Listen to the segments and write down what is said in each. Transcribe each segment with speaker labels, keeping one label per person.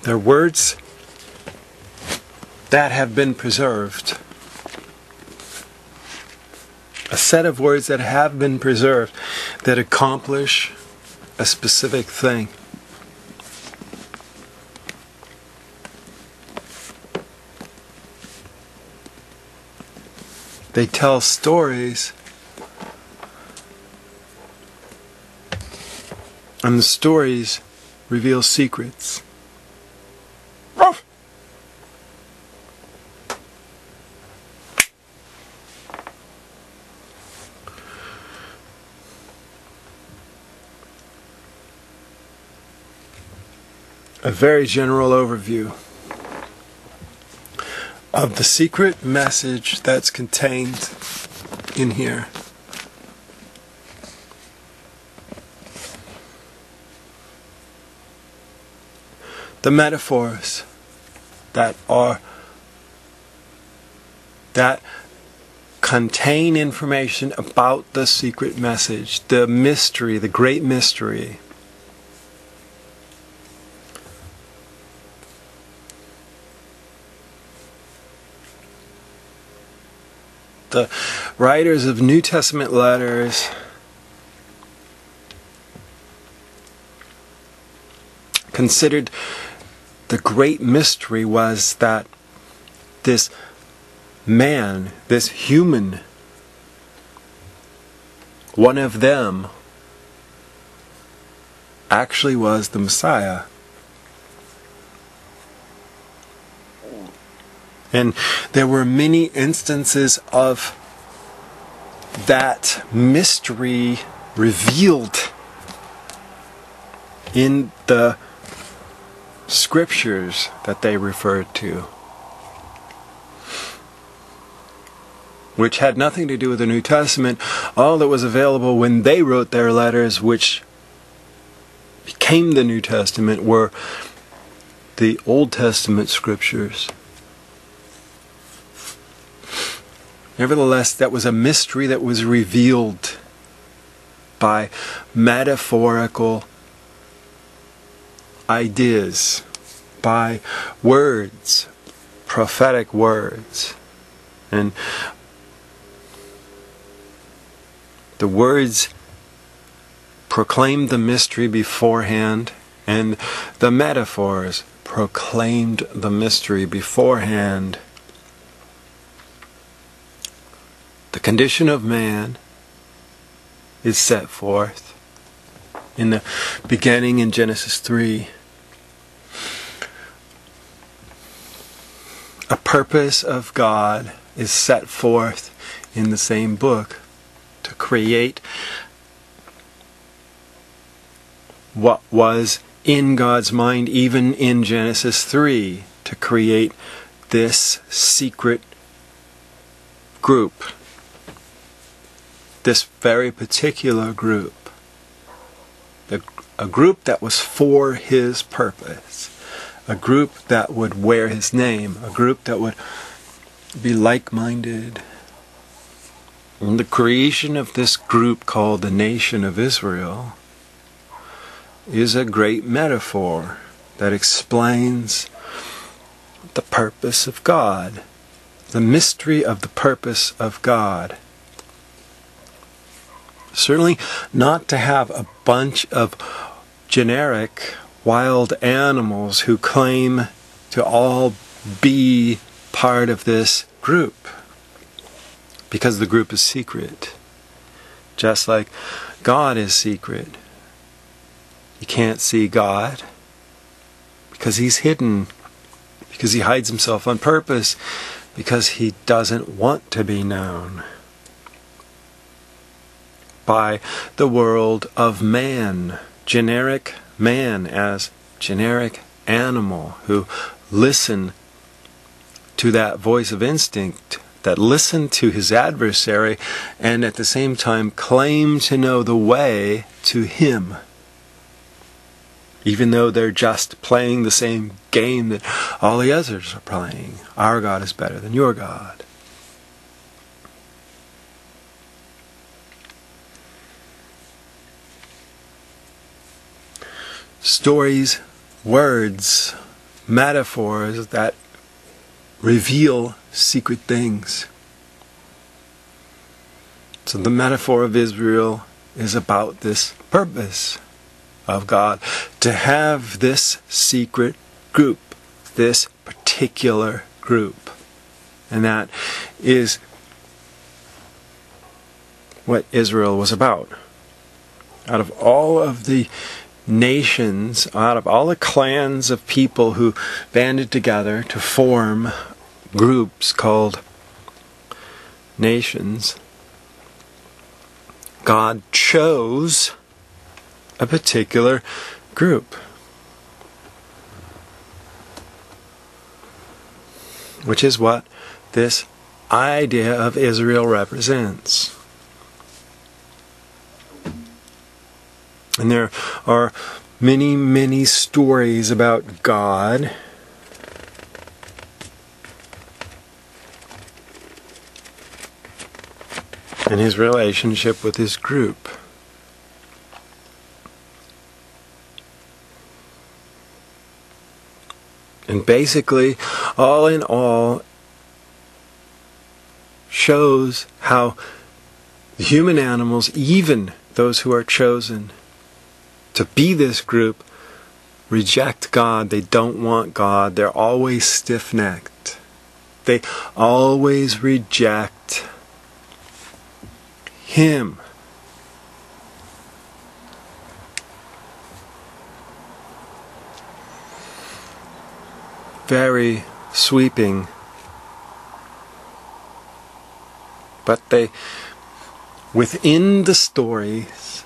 Speaker 1: They're words that have been preserved. A set of words that have been preserved that accomplish a specific thing. They tell stories, and the stories reveal secrets. A very general overview of the secret message that's contained in here. The metaphors that contain information about the secret message, the mystery, the great mystery. The writers of New Testament letters considered the great mystery was that this man, this human, one of them, actually was the Messiah. And there were many instances of that mystery revealed in the scriptures that they referred to, which had nothing to do with the New Testament. All that was available when they wrote their letters, which became the New Testament, were the Old Testament scriptures. Nevertheless, that was a mystery that was revealed by metaphorical ideas, by words, prophetic words. And the words proclaimed the mystery beforehand, and the metaphors proclaimed the mystery beforehand. The condition of man is set forth in the beginning in Genesis 3. A purpose of God is set forth in the same book to create what was in God's mind even in Genesis 3, to create this secret group. This very particular group. A group that was for His purpose. A group that would wear His name. A group that would be like-minded. And the creation of this group called the nation of Israel is a great metaphor that explains the purpose of God. The mystery of the purpose of God. Certainly not to have a bunch of generic wild animals who claim to all be part of this group, because the group is secret, just like God is secret. You can't see God because He's hidden, because He hides Himself on purpose, because He doesn't want to be known by the world of man, generic man as generic animal, who listen to that voice of instinct, that listen to his adversary, and at the same time claim to know the way to him, even though they're just playing the same game that all the others are playing. Our God is better than your God. Stories, words metaphors that reveal secret things. So the metaphor of Israel is about this purpose of God, to have this secret group, this particular group. And that is what Israel was about. Out of all of the nations, out of all the clans of people who banded together to form groups called nations, God chose a particular group, which is what this idea of Israel represents. And there are many, many stories about God and his relationship with his group. And basically, all in all, shows how the human animals, even those who are chosen to be this group, reject God. They don't want God. They're always stiff-necked. They always reject Him. Very sweeping. But they, within the stories,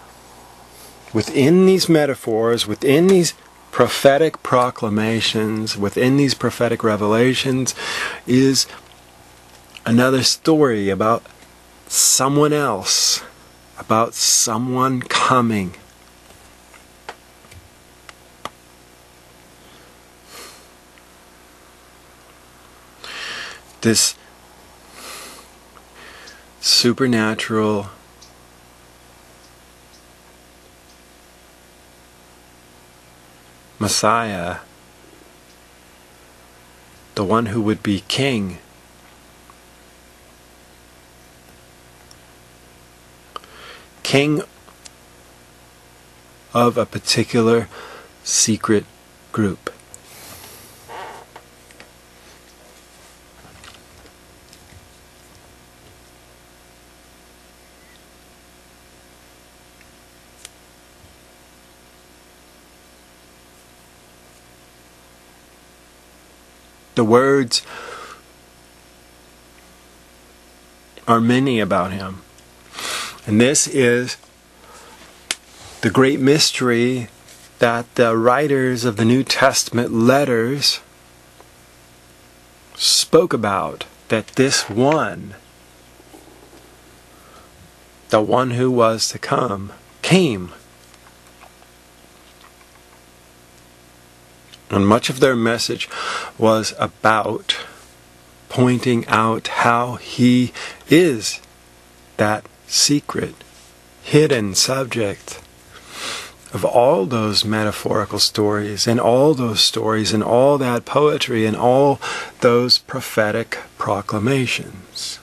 Speaker 1: within these metaphors, within these prophetic proclamations, within these prophetic revelations, is another story about someone else, about someone coming. This supernatural Messiah, the one who would be king, king of a particular secret group. The words are many about him. And this is the great mystery that the writers of the New Testament letters spoke about. That this one, the one who was to come, came. And much of their message was about pointing out how he is that secret, hidden subject of all those metaphorical stories and all those stories and all that poetry and all those prophetic proclamations.